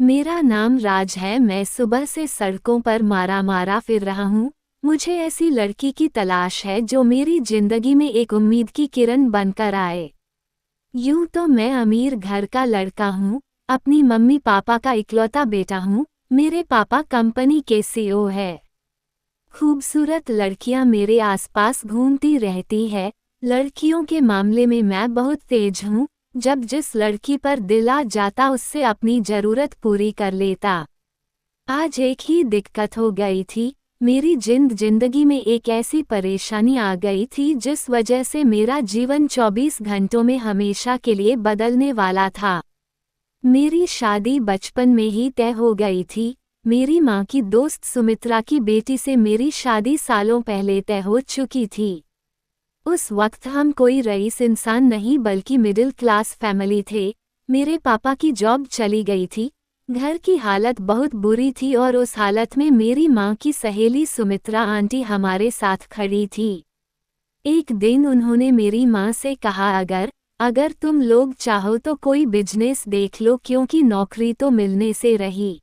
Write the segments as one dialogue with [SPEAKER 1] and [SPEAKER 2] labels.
[SPEAKER 1] मेरा नाम राज है। मैं सुबह से सड़कों पर मारा मारा फिर रहा हूँ। मुझे ऐसी लड़की की तलाश है जो मेरी जिंदगी में एक उम्मीद की किरण बनकर आए। यूं तो मैं अमीर घर का लड़का हूँ, अपनी मम्मी पापा का इकलौता बेटा हूँ। मेरे पापा कंपनी के सीईओ है। खूबसूरत लड़कियां मेरे आसपास घूमती रहती है। लड़कियों के मामले में मैं बहुत तेज हूँ। जब जिस लड़की पर दिल आ जाता उससे अपनी जरूरत पूरी कर लेता। आज एक ही दिक्कत हो गई थी। मेरी जिंदगी में एक ऐसी परेशानी आ गई थी जिस वजह से मेरा जीवन 24 घंटों में हमेशा के लिए बदलने वाला था। मेरी शादी बचपन में ही तय हो गई थी। मेरी माँ की दोस्त सुमित्रा की बेटी से मेरी शादी सालों पहले तय हो चुकी थी। उस वक्त हम कोई रईस इंसान नहीं बल्कि मिडिल क्लास फैमिली थे। मेरे पापा की जॉब चली गई थी, घर की हालत बहुत बुरी थी और उस हालत में मेरी माँ की सहेली सुमित्रा आंटी हमारे साथ खड़ी थी। एक दिन उन्होंने मेरी माँ से कहा, अगर तुम लोग चाहो तो कोई बिजनेस देख लो, क्योंकि नौकरी तो मिलने से रही।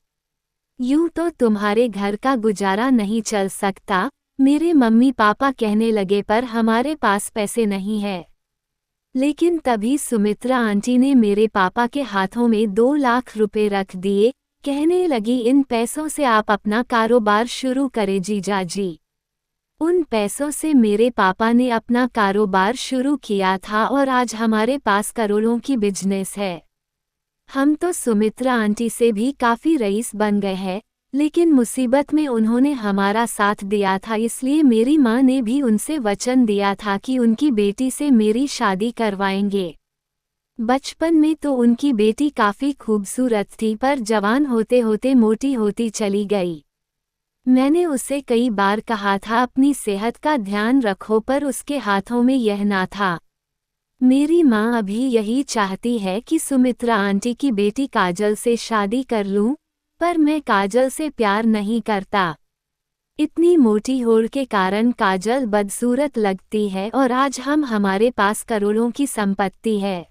[SPEAKER 1] यूं तो तुम्हारे घर का गुजारा नहीं चल सकता। मेरे मम्मी पापा कहने लगे, पर हमारे पास पैसे नहीं है। लेकिन तभी सुमित्रा आंटी ने मेरे पापा के हाथों में 2 लाख रुपए रख दिए। कहने लगी, इन पैसों से आप अपना कारोबार शुरू करें जीजा जी। उन पैसों से मेरे पापा ने अपना कारोबार शुरू किया था और आज हमारे पास करोड़ों की बिजनेस है। हम तो सुमित्रा आंटी से भी काफ़ी रईस बन गए हैं, लेकिन मुसीबत में उन्होंने हमारा साथ दिया था। इसलिए मेरी माँ ने भी उनसे वचन दिया था कि उनकी बेटी से मेरी शादी करवाएंगे। बचपन में तो उनकी बेटी काफ़ी खूबसूरत थी, पर जवान होते होते मोटी होती चली गई। मैंने उसे कई बार कहा था अपनी सेहत का ध्यान रखो, पर उसके हाथों में यह ना था। मेरी माँ अभी यही चाहती है कि सुमित्रा आंटी की बेटी काजल से शादी कर लूं, पर मैं काजल से प्यार नहीं करता। इतनी मोटी होड़ के कारण काजल बदसूरत लगती है और आज हमारे पास करोड़ों की संपत्ति है।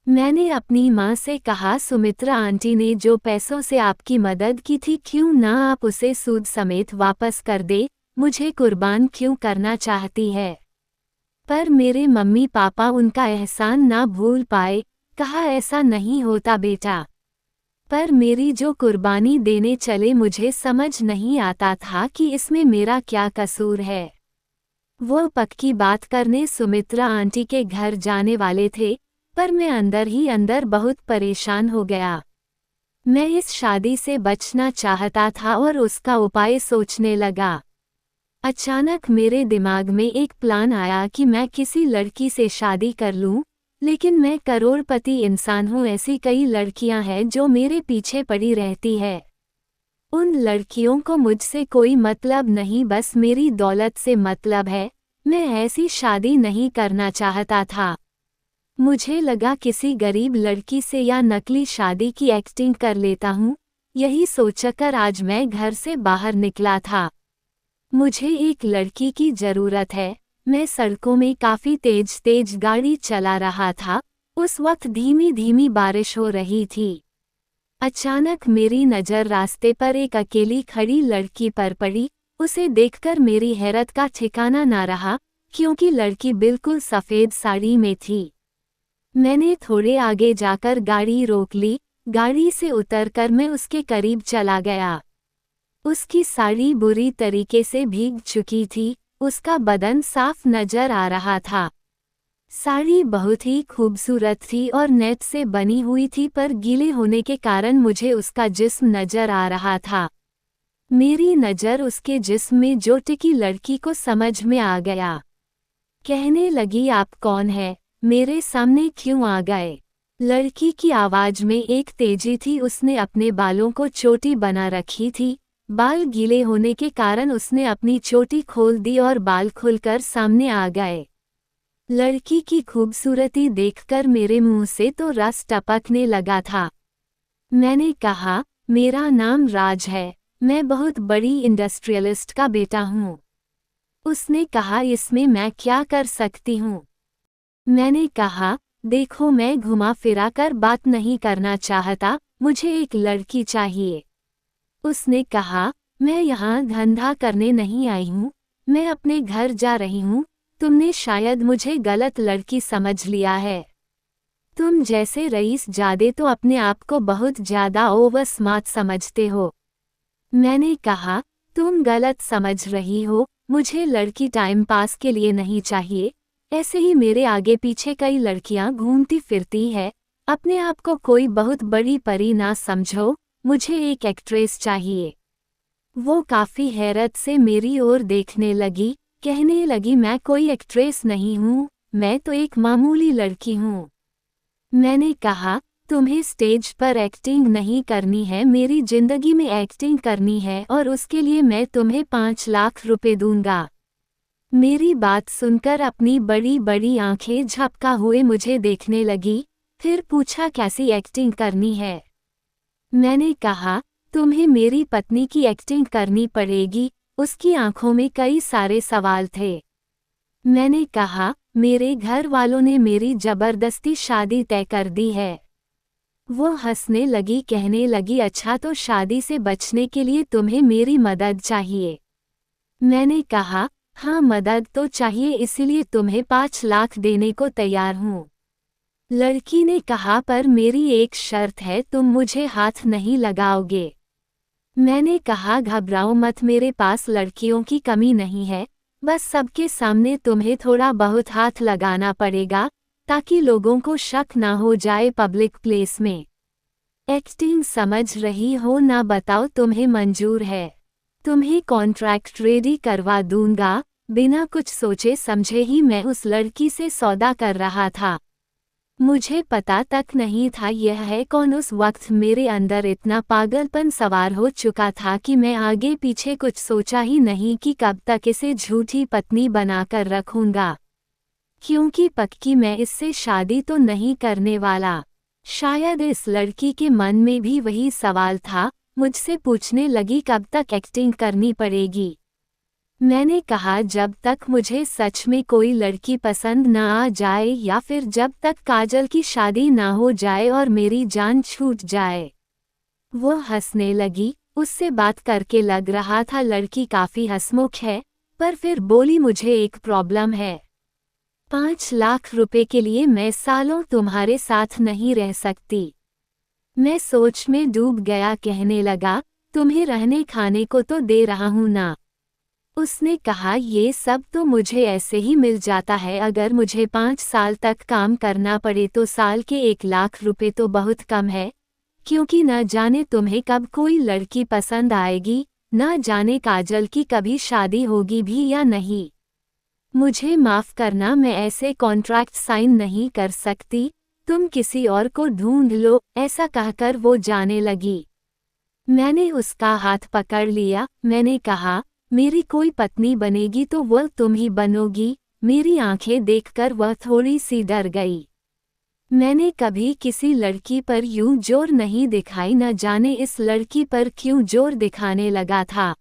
[SPEAKER 1] मैंने अपनी माँ से कहा, सुमित्रा आंटी ने जो पैसों से आपकी मदद की थी, क्यों ना आप उसे सूद समेत वापस कर दे। मुझे कुर्बान क्यों करना चाहती है। पर मेरे मम्मी पापा उनका एहसान ना भूल पाए। कहा, ऐसा नहीं होता बेटा। पर मेरी जो कुर्बानी देने चले, मुझे समझ नहीं आता था कि इसमें मेरा क्या कसूर है। वो पक्की बात करने सुमित्रा आंटी के घर जाने वाले थे, पर मैं अंदर ही अंदर बहुत परेशान हो गया। मैं इस शादी से बचना चाहता था और उसका उपाय सोचने लगा। अचानक मेरे दिमाग में एक प्लान आया कि मैं किसी लड़की से शादी कर लूं, लेकिन मैं करोड़पति इंसान हूं। ऐसी कई लड़कियां हैं जो मेरे पीछे पड़ी रहती है। उन लड़कियों को मुझसे कोई मतलब नहीं, बस मेरी दौलत से मतलब है। मैं ऐसी शादी नहीं करना चाहता था। मुझे लगा किसी गरीब लड़की से या नकली शादी की एक्टिंग कर लेता हूं। यही सोचकर आज मैं घर से बाहर निकला था। मुझे एक लड़की की जरूरत है। मैं सड़कों में काफ़ी तेज गाड़ी चला रहा था। उस वक्त धीमी धीमी बारिश हो रही थी। अचानक मेरी नज़र रास्ते पर एक अकेली खड़ी लड़की पर पड़ी। उसे देखकर मेरी हैरत का ठिकाना ना रहा, क्योंकि लड़की बिल्कुल सफ़ेद साड़ी में थी। मैंने थोड़े आगे जाकर गाड़ी रोक ली। गाड़ी से उतरकर मैं उसके करीब चला गया। उसकी साड़ी बुरी तरीके से भीग चुकी थी। उसका बदन साफ नजर आ रहा था। साड़ी बहुत ही खूबसूरत थी और नेट से बनी हुई थी, पर गीले होने के कारण मुझे उसका जिस्म नजर आ रहा था। मेरी नज़र उसके जिस्म में जो टिकी लड़की को समझ में आ गया। कहने लगी, आप कौन है? मेरे सामने क्यों आ गए? लड़की की आवाज़ में एक तेजी थी। उसने अपने बालों को चोटी बना रखी थी। बाल गीले होने के कारण उसने अपनी चोटी खोल दी और बाल खुलकर सामने आ गए। लड़की की खूबसूरती देखकर मेरे मुंह से तो रस टपकने लगा था। मैंने कहा, मेरा नाम राज है। मैं बहुत बड़ी इंडस्ट्रियलिस्ट का बेटा हूँ। उसने कहा, इसमें मैं क्या कर सकती हूँ? मैंने कहा, देखो, मैं घुमा फिरा कर बात नहीं करना चाहता। मुझे एक लड़की चाहिए। उसने कहा, मैं यहाँ धंधा करने नहीं आई हूँ, मैं अपने घर जा रही हूँ, तुमने शायद मुझे गलत लड़की समझ लिया है। तुम जैसे रईस जादे तो अपने आप को बहुत ज़्यादा ओवर स्मार्ट समझते हो। मैंने कहा, तुम गलत समझ रही हो, मुझे लड़की टाइम पास के लिए नहीं चाहिए, ऐसे ही मेरे आगे पीछे कई लड़कियां घूमती फिरती है, अपने आप को कोई बहुत बड़ी परी ना समझो, मुझे एक एक्ट्रेस चाहिए। वो काफ़ी हैरत से मेरी ओर देखने लगी, कहने लगी, मैं कोई एक्ट्रेस नहीं हूँ, मैं तो एक मामूली लड़की हूँ। मैंने कहा, तुम्हें स्टेज पर एक्टिंग नहीं करनी है, मेरी जिंदगी में एक्टिंग करनी है और उसके लिए मैं तुम्हें 5 लाख रुपए दूंगा। मेरी बात सुनकर अपनी बड़ी बड़ी आंखें झपका हुए मुझे देखने लगी, फिर पूछा, कैसी एक्टिंग करनी है? मैंने कहा, तुम्हें मेरी पत्नी की एक्टिंग करनी पड़ेगी। उसकी आंखों में कई सारे सवाल थे। मैंने कहा, मेरे घर वालों ने मेरी जबरदस्ती शादी तय कर दी है। वो हंसने लगी, कहने लगी, अच्छा तो शादी से बचने के लिए तुम्हें मेरी मदद चाहिए। मैंने कहा, हाँ मदद तो चाहिए, इसीलिए तुम्हें 5 लाख देने को तैयार हूँ। लड़की ने कहा, पर मेरी एक शर्त है, तुम मुझे हाथ नहीं लगाओगे। मैंने कहा, घबराओ मत, मेरे पास लड़कियों की कमी नहीं है, बस सबके सामने तुम्हें थोड़ा बहुत हाथ लगाना पड़ेगा ताकि लोगों को शक ना हो जाए पब्लिक प्लेस में। एक्टिंग समझ रही हो ना, बताओ तुम्हें मंजूर है? तुम्हें कॉन्ट्रैक्ट रेडी करवा दूंगा। बिना कुछ सोचे समझे ही मैं उस लड़की से सौदा कर रहा था। मुझे पता तक नहीं था यह है कौन। उस वक्त मेरे अंदर इतना पागलपन सवार हो चुका था कि मैं आगे पीछे कुछ सोचा ही नहीं कि कब तक इसे झूठी पत्नी बनाकर रखूंगा, क्योंकि पक्की मैं इससे शादी तो नहीं करने वाला। शायद इस लड़की के मन में भी वही सवाल था। मुझसे पूछने लगी, कब तक एक्टिंग करनी पड़ेगी? मैंने कहा, जब तक मुझे सच में कोई लड़की पसंद ना आ जाए या फिर जब तक काजल की शादी ना हो जाए और मेरी जान छूट जाए। वो हंसने लगी। उससे बात करके लग रहा था लड़की काफ़ी हंसमुख है, पर फिर बोली, मुझे एक प्रॉब्लम है। 5 लाख रुपए के लिए मैं सालों तुम्हारे साथ नहीं रह सकती। मैं सोच में डूब गया, कहने लगा, तुम्हें रहने खाने को तो दे रहा हूं ना। उसने कहा, ये सब तो मुझे ऐसे ही मिल जाता है, अगर मुझे 5 साल तक काम करना पड़े तो साल के 1 लाख रुपए तो बहुत कम है, क्योंकि न जाने तुम्हें कब कोई लड़की पसंद आएगी, न जाने काजल की कभी शादी होगी भी या नहीं। मुझे माफ़ करना, मैं ऐसे कॉन्ट्रैक्ट साइन नहीं कर सकती, तुम किसी और को ढूंढ लो। ऐसा कहकर वो जाने लगी। मैंने उसका हाथ पकड़ लिया। मैंने कहा, मेरी कोई पत्नी बनेगी तो वह तुम ही बनोगी। मेरी आंखें देखकर वह थोड़ी सी डर गई। मैंने कभी किसी लड़की पर यूं जोर नहीं दिखाई, न जाने इस लड़की पर क्यों जोर दिखाने लगा था।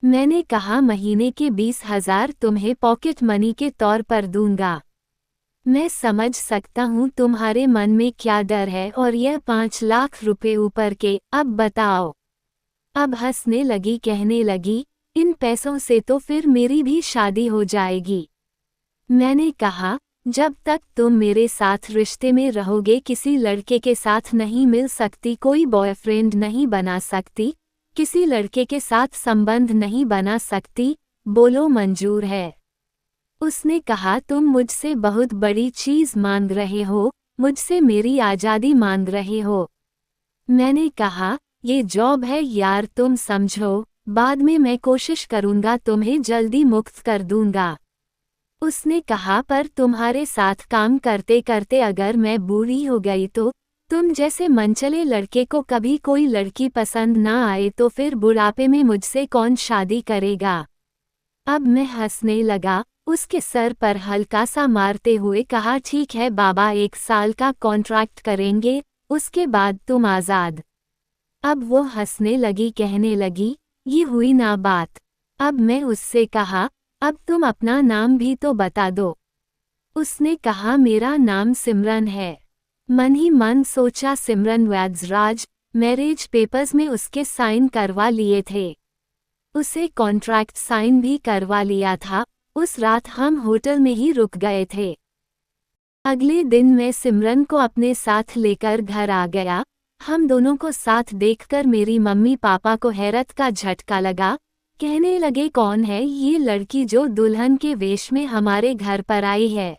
[SPEAKER 1] मैंने कहा, महीने के 20,000 तुम्हें पॉकेट मनी के तौर पर दूंगा। मैं समझ सकता हूँ तुम्हारे मन में क्या डर है, और यह 5 लाख रुपए ऊपर के, अब बताओ। अब हंसने लगी, कहने लगी, इन पैसों से तो फिर मेरी भी शादी हो जाएगी। मैंने कहा, जब तक तुम मेरे साथ रिश्ते में रहोगे किसी लड़के के साथ नहीं मिल सकती, कोई बॉयफ्रेंड नहीं बना सकती, किसी लड़के के साथ संबंध नहीं बना सकती। बोलो मंजूर है? उसने कहा, तुम मुझसे बहुत बड़ी चीज़ मांग रहे हो, मुझसे मेरी आज़ादी मांग रहे हो। मैंने कहा, ये जॉब है यार, तुम समझो, बाद में मैं कोशिश करूँगा तुम्हें जल्दी मुक्त कर दूँगा। उसने कहा, पर तुम्हारे साथ काम करते करते अगर मैं बूढ़ी हो गई तो? तुम जैसे मनचले लड़के को कभी कोई लड़की पसंद ना आए तो फिर बुढ़ापे में मुझसे कौन शादी करेगा? अब मैं हंसने लगा। उसके सर पर हल्का सा मारते हुए कहा, ठीक है बाबा, 1 साल का कॉन्ट्रैक्ट करेंगे, उसके बाद तुम आज़ाद। अब वो हंसने लगी, कहने लगी, ये हुई ना बात। अब मैं उससे कहा, अब तुम अपना नाम भी तो बता दो। उसने कहा, मेरा नाम सिमरन है। मन ही मन सोचा, सिमरन वैद्यराज, मैरिज पेपर्स में उसके साइन करवा लिए थे। उसे कॉन्ट्रैक्ट साइन भी करवा लिया था। उस रात हम होटल में ही रुक गए थे। अगले दिन मैं सिमरन को अपने साथ लेकर घर आ गया। हम दोनों को साथ देखकर मेरी मम्मी पापा को हैरत का झटका लगा। कहने लगे, कौन है ये लड़की जो दुल्हन के वेश में हमारे घर पर आई है?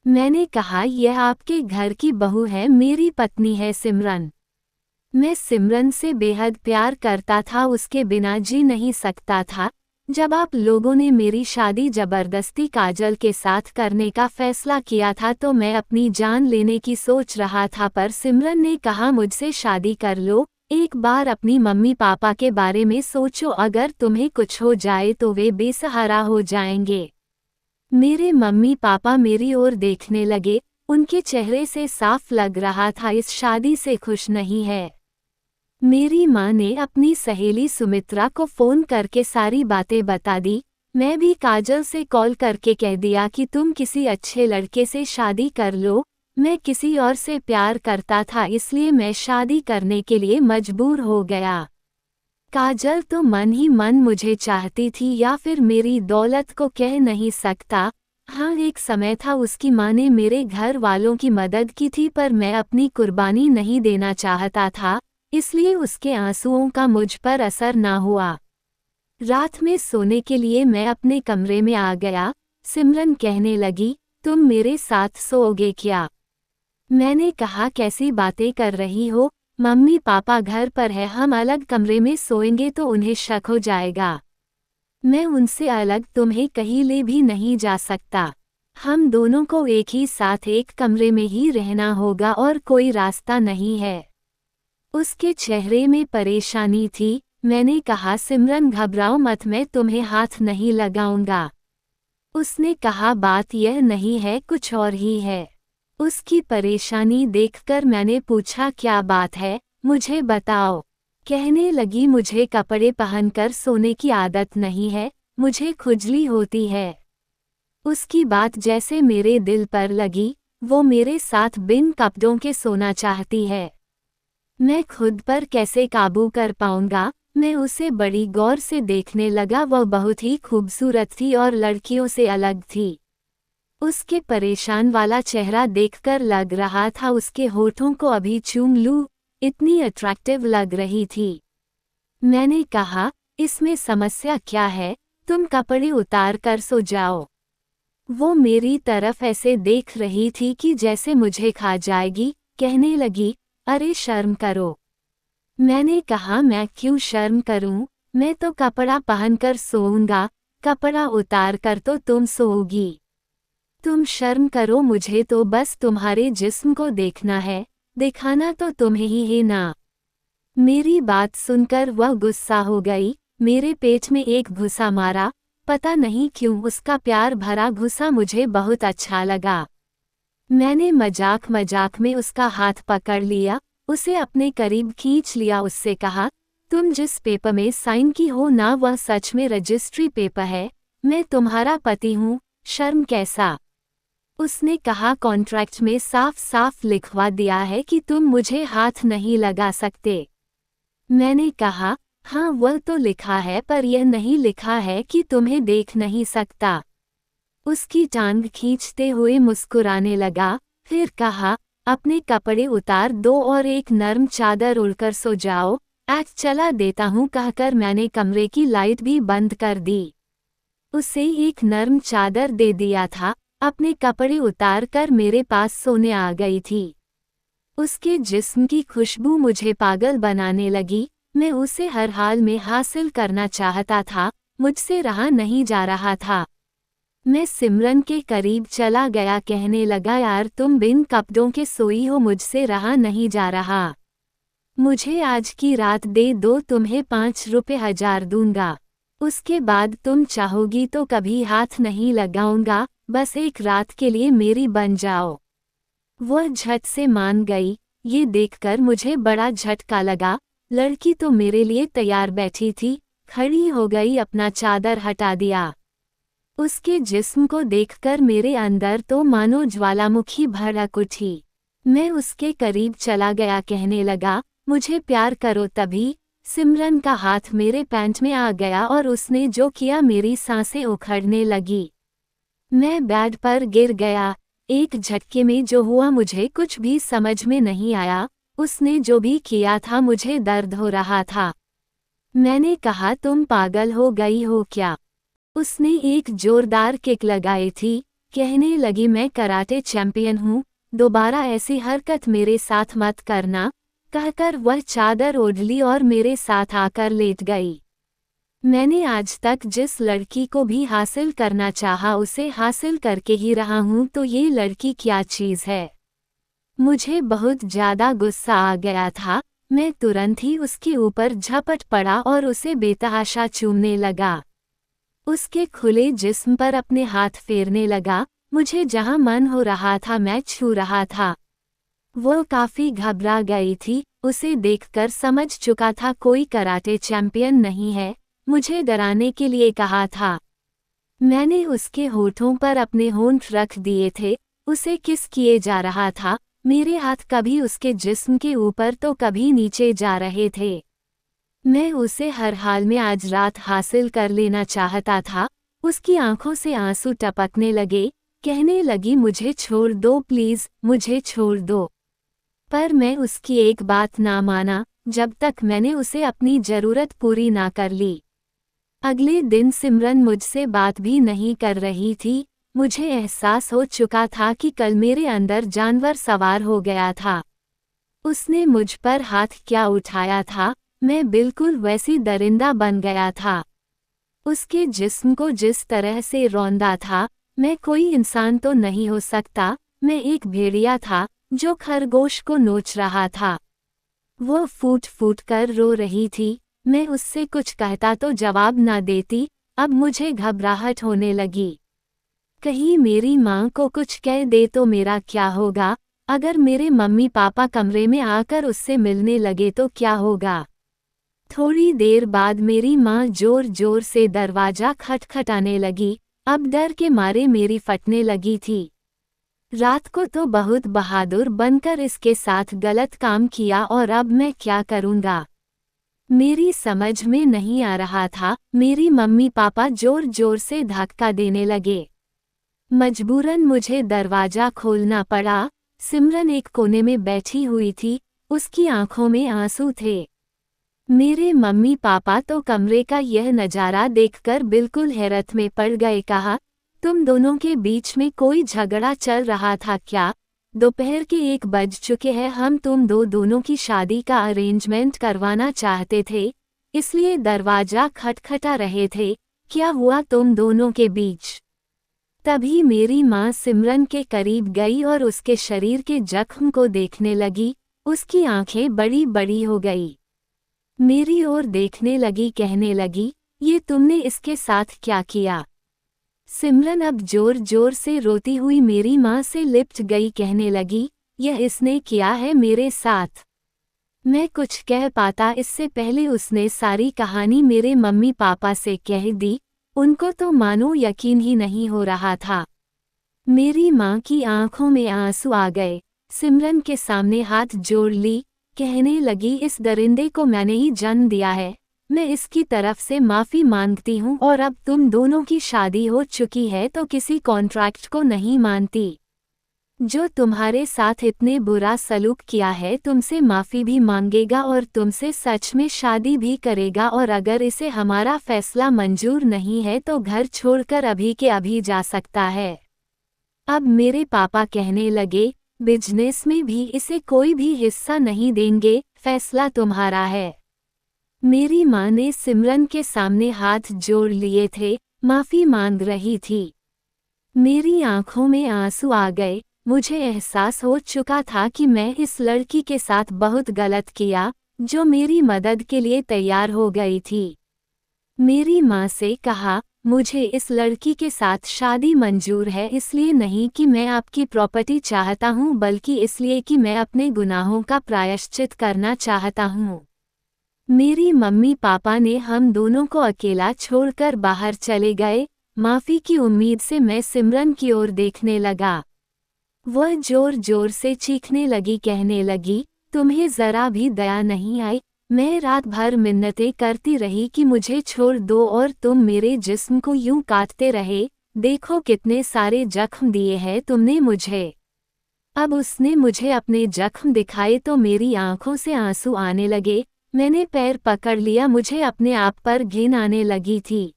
[SPEAKER 1] मैंने कहा, यह आपके घर की बहू है, मेरी पत्नी है सिमरन। मैं सिमरन से बेहद प्यार करता था, उसके बिना जी नहीं सकता था। जब आप लोगों ने मेरी शादी जबरदस्ती काजल के साथ करने का फैसला किया था तो मैं अपनी जान लेने की सोच रहा था, पर सिमरन ने कहा मुझसे शादी कर लो। एक बार अपनी मम्मी पापा के बारे में सोचो, अगर तुम्हें कुछ हो जाए तो वे बेसहारा हो जाएंगे। मेरे मम्मी पापा मेरी ओर देखने लगे। उनके चेहरे से साफ लग रहा था इस शादी से खुश नहीं है। मेरी माँ ने अपनी सहेली सुमित्रा को फ़ोन करके सारी बातें बता दी। मैं भी काजल से कॉल करके कह दिया कि तुम किसी अच्छे लड़के से शादी कर लो। मैं किसी और से प्यार करता था, इसलिए मैं शादी करने के लिए मजबूर हो गया। काजल तो मन ही मन मुझे चाहती थी, या फिर मेरी दौलत को कह नहीं सकता। हाँ, एक समय था उसकी माँ ने मेरे घर वालों की मदद की थी, पर मैं अपनी कुर्बानी नहीं देना चाहता था, इसलिए उसके आंसुओं का मुझ पर असर ना हुआ। रात में सोने के लिए मैं अपने कमरे में आ गया। सिमरन कहने लगी, तुम मेरे साथ सोओगे क्या? मैंने कहा, कैसी बातें कर रही हो? मम्मी पापा घर पर है, हम अलग कमरे में सोएंगे तो उन्हें शक हो जाएगा। मैं उनसे अलग तुम्हें कहीं ले भी नहीं जा सकता। हम दोनों को एक ही साथ एक कमरे में ही रहना होगा और कोई रास्ता नहीं है। उसके चेहरे में परेशानी थी। मैंने कहा, सिमरन घबराओ मत, मैं तुम्हें हाथ नहीं लगाऊंगा। उसने कहा, बात यह नहीं है, कुछ और ही है। उसकी परेशानी देखकर मैंने पूछा, क्या बात है, मुझे बताओ। कहने लगी, मुझे कपड़े पहनकर सोने की आदत नहीं है, मुझे खुजली होती है। उसकी बात जैसे मेरे दिल पर लगी। वो मेरे साथ बिन कपड़ों के सोना चाहती है। मैं खुद पर कैसे काबू कर पाऊंगा? मैं उसे बड़ी गौर से देखने लगा। वह बहुत ही खूबसूरत थी और लड़कियों से अलग थी। उसके परेशान वाला चेहरा देखकर लग रहा था उसके होठों को अभी चूम लूं, इतनी अट्रैक्टिव लग रही थी। मैंने कहा, इसमें समस्या क्या है? तुम कपड़े उतार कर सो जाओ। वो मेरी तरफ ऐसे देख रही थी कि जैसे मुझे खा जाएगी। कहने लगी, अरे शर्म करो। मैंने कहा, मैं क्यों शर्म करूं? मैं तो कपड़ा पहनकर सोऊंगा, कपड़ा उतार कर तो तुम सोओगी। तुम शर्म करो, मुझे तो बस तुम्हारे जिस्म को देखना है, दिखाना तो तुम्हें ही है ना। मेरी बात सुनकर वह गुस्सा हो गई। मेरे पेट में एक घुसा मारा। पता नहीं क्यों उसका प्यार भरा घुसा मुझे बहुत अच्छा लगा। मैंने मजाक मजाक में उसका हाथ पकड़ लिया, उसे अपने करीब खींच लिया। उससे कहा, तुम जिस पेपर में साइन की हो ना, वह सच में रजिस्ट्री पेपर है। मैं तुम्हारा पति हूँ, शर्म कैसा? उसने कहा, कॉन्ट्रैक्ट में साफ साफ लिखवा दिया है कि तुम मुझे हाथ नहीं लगा सकते। मैंने कहा, हाँ वह तो लिखा है, पर यह नहीं लिखा है कि तुम्हें देख नहीं सकता। उसकी टांग खींचते हुए मुस्कुराने लगा, फिर कहा, अपने कपड़े उतार दो और एक नर्म चादर उड़कर सो जाओ। चला देता हूँ कहकर मैंने कमरे की लाइट भी बंद कर दी। उसे एक नर्म चादर दे दिया था। अपने कपड़े उतार कर मेरे पास सोने आ गई थी। उसके जिस्म की खुशबू मुझे पागल बनाने लगी। मैं उसे हर हाल में हासिल करना चाहता था, मुझसे रहा नहीं जा रहा था। मैं सिमरन के करीब चला गया, कहने लगा, यार तुम बिन कपड़ों के सोई हो, मुझसे रहा नहीं जा रहा। मुझे आज की रात दे दो, तुम्हें 5 रुपए 1000 दूंगा। उसके बाद तुम चाहोगी तो कभी हाथ नहीं लगाऊंगा, बस एक रात के लिए मेरी बन जाओ। वह झट से मान गई। ये देखकर मुझे बड़ा झटका लगा। लड़की तो मेरे लिए तैयार बैठी थी, खड़ी हो गई, अपना चादर हटा दिया। उसके जिस्म को देखकर मेरे अंदर तो मानो ज्वालामुखी भड़क उठी। मैं उसके करीब चला गया, कहने लगा, मुझे प्यार करो। तभी सिमरन का हाथ मेरे पैंट में आ गया और उसने जो किया मेरी सांसें उखड़ने लगी। मैं बेड पर गिर गया। एक झटके में जो हुआ मुझे कुछ भी समझ में नहीं आया। उसने जो भी किया था मुझे दर्द हो रहा था। मैंने कहा, तुम पागल हो गई हो क्या? उसने एक जोरदार किक लगाई थी। कहने लगी, मैं कराटे चैंपियन हूँ, दोबारा ऐसी हरकत मेरे साथ मत करना। कहकर वह चादर ओढ़ ली और मेरे साथ आकर लेट गई। मैंने आज तक जिस लड़की को भी हासिल करना चाहा उसे हासिल करके ही रहा हूँ, तो ये लड़की क्या चीज़ है? मुझे बहुत ज़्यादा गुस्सा आ गया था। मैं तुरंत ही उसके ऊपर झपट पड़ा और उसे बेतहाशा चूमने लगा। उसके खुले जिस्म पर अपने हाथ फेरने लगा। मुझे जहाँ मन हो रहा था मैं छू रहा था। वो काफ़ी घबरा गई थी। उसे देखकर समझ चुका था कोई कराटे चैंपियन नहीं है। मुझे डराने के लिए कहा था। मैंने उसके होठों पर अपने होंठ रख दिए थे। उसे किस किए जा रहा था। मेरे हाथ कभी उसके जिस्म के ऊपर तो कभी नीचे जा रहे थे। मैं उसे हर हाल में आज रात हासिल कर लेना चाहता था। उसकी आंखों से आंसू टपकने लगे। कहने लगी, मुझे छोड़ दो प्लीज़, मुझे छोड़ दो। पर मैं उसकी एक बात ना माना जब तक मैंने उसे अपनी ज़रूरत पूरी ना कर ली। अगले दिन सिमरन मुझसे बात भी नहीं कर रही थी। मुझे एहसास हो चुका था कि कल मेरे अंदर जानवर सवार हो गया था। उसने मुझ पर हाथ क्या उठाया था, मैं बिल्कुल वैसी दरिंदा बन गया था। उसके जिस्म को जिस तरह से रौंदा था, मैं कोई इंसान तो नहीं हो सकता, मैं एक भेड़िया था जो खरगोश को नोच रहा था। वो फूट फूट कर रो रही थी। मैं उससे कुछ कहता तो जवाब ना देती। अब मुझे घबराहट होने लगी। कहीं मेरी माँ को कुछ कह दे तो मेरा क्या होगा? अगर मेरे मम्मी पापा कमरे में आकर उससे मिलने लगे तो क्या होगा? थोड़ी देर बाद मेरी माँ जोर जोर से दरवाज़ा खटखटाने लगी। अब डर के मारे मेरी फटने लगी थी। रात को तो बहुत बहादुर बनकर इसके साथ गलत काम किया और अब मैं क्या करूँगा? मेरी समझ में नहीं आ रहा था। मेरी मम्मी पापा जोर जोर से धक्का देने लगे। मजबूरन मुझे दरवाज़ा खोलना पड़ा। सिमरन एक कोने में बैठी हुई थी। उसकी आंखों में आंसू थे। मेरे मम्मी पापा तो कमरे का यह नज़ारा देखकर बिल्कुल हैरत में पड़ गए। कहा, तुम दोनों के बीच में कोई झगड़ा चल रहा था क्या? दोपहर के 1 बज चुके हैं। हम तुम दोनों की शादी का अरेंजमेंट करवाना चाहते थे, इसलिए दरवाज़ा खटखटा रहे थे। क्या हुआ तुम दोनों के बीच? तभी मेरी माँ सिमरन के करीब गई और उसके शरीर के जख्म को देखने लगी। उसकी आंखें बड़ी बड़ी हो गई। मेरी ओर देखने लगी, कहने लगी, ये तुमने इसके साथ क्या किया? सिमरन अब जोर जोर से रोती हुई मेरी माँ से लिपट गई। कहने लगी, यह इसने किया है मेरे साथ। मैं कुछ कह पाता इससे पहले उसने सारी कहानी मेरे मम्मी पापा से कह दी। उनको तो मानो यकीन ही नहीं हो रहा था। मेरी माँ की आंखों में आंसू आ गए। सिमरन के सामने हाथ जोड़ ली। कहने लगी, इस दरिंदे को मैंने ही जन्म दिया है। मैं इसकी तरफ से माफ़ी मांगती हूँ और अब तुम दोनों की शादी हो चुकी है तो किसी कॉन्ट्रैक्ट को नहीं मानती। जो तुम्हारे साथ इतने बुरा सलूक किया है तुमसे माफ़ी भी मांगेगा और तुमसे सच में शादी भी करेगा। और अगर इसे हमारा फैसला मंजूर नहीं है तो घर छोड़कर अभी के अभी जा सकता है। अब मेरे पापा कहने लगे, बिजनेस में भी इसे कोई भी हिस्सा नहीं देंगे, फैसला तुम्हारा है। मेरी माँ ने सिमरन के सामने हाथ जोड़ लिए थे, माफ़ी मांग रही थी। मेरी आंखों में आंसू आ गए। मुझे एहसास हो चुका था कि मैं इस लड़की के साथ बहुत गलत किया, जो मेरी मदद के लिए तैयार हो गई थी। मेरी माँ से कहा, मुझे इस लड़की के साथ शादी मंजूर है, इसलिए नहीं कि मैं आपकी प्रॉपर्टी चाहता हूँ, बल्कि इसलिए कि मैं अपने गुनाहों का प्रायश्चित करना चाहता हूँ। मेरी मम्मी पापा ने हम दोनों को अकेला छोड़कर बाहर चले गए। माफ़ी की उम्मीद से मैं सिमरन की ओर देखने लगा। वह जोर जोर से चीखने लगी, कहने लगी, तुम्हें जरा भी दया नहीं आई। मैं रात भर मिन्नतें करती रही कि मुझे छोड़ दो और तुम मेरे जिस्म को यूं काटते रहे। देखो कितने सारे जख्म दिए हैं तुमने मुझे। अब उसने मुझे अपने जख्म दिखाए तो मेरी आंखों से आंसू आने लगे। मैंने पैर पकड़ लिया, मुझे अपने आप पर घिन आने लगी थी।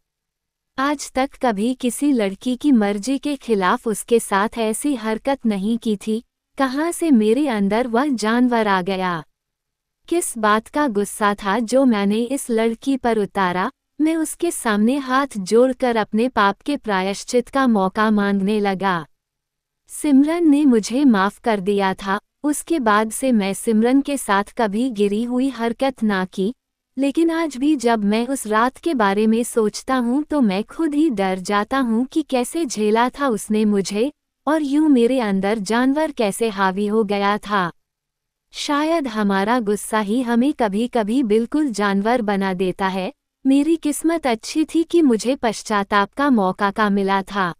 [SPEAKER 1] आज तक कभी किसी लड़की की मर्जी के खिलाफ उसके साथ ऐसी हरकत नहीं की थी। कहाँ से मेरे अंदर वह जानवर आ गया? किस बात का गुस्सा था जो मैंने इस लड़की पर उतारा? मैं उसके सामने हाथ जोड़कर अपने पाप के प्रायश्चित का मौका मांगने लगा। सिमरन ने मुझे माफ कर दिया था। उसके बाद से मैं सिमरन के साथ कभी गिरी हुई हरकत ना की। लेकिन आज भी जब मैं उस रात के बारे में सोचता हूँ तो मैं खुद ही डर जाता हूँ कि कैसे झेला था उसने मुझे, और यूं मेरे अंदर जानवर कैसे हावी हो गया था। शायद हमारा गुस्सा ही हमें कभी कभी बिल्कुल जानवर बना देता है। मेरी किस्मत अच्छी थी कि मुझे पश्चाताप का मौका मिला था।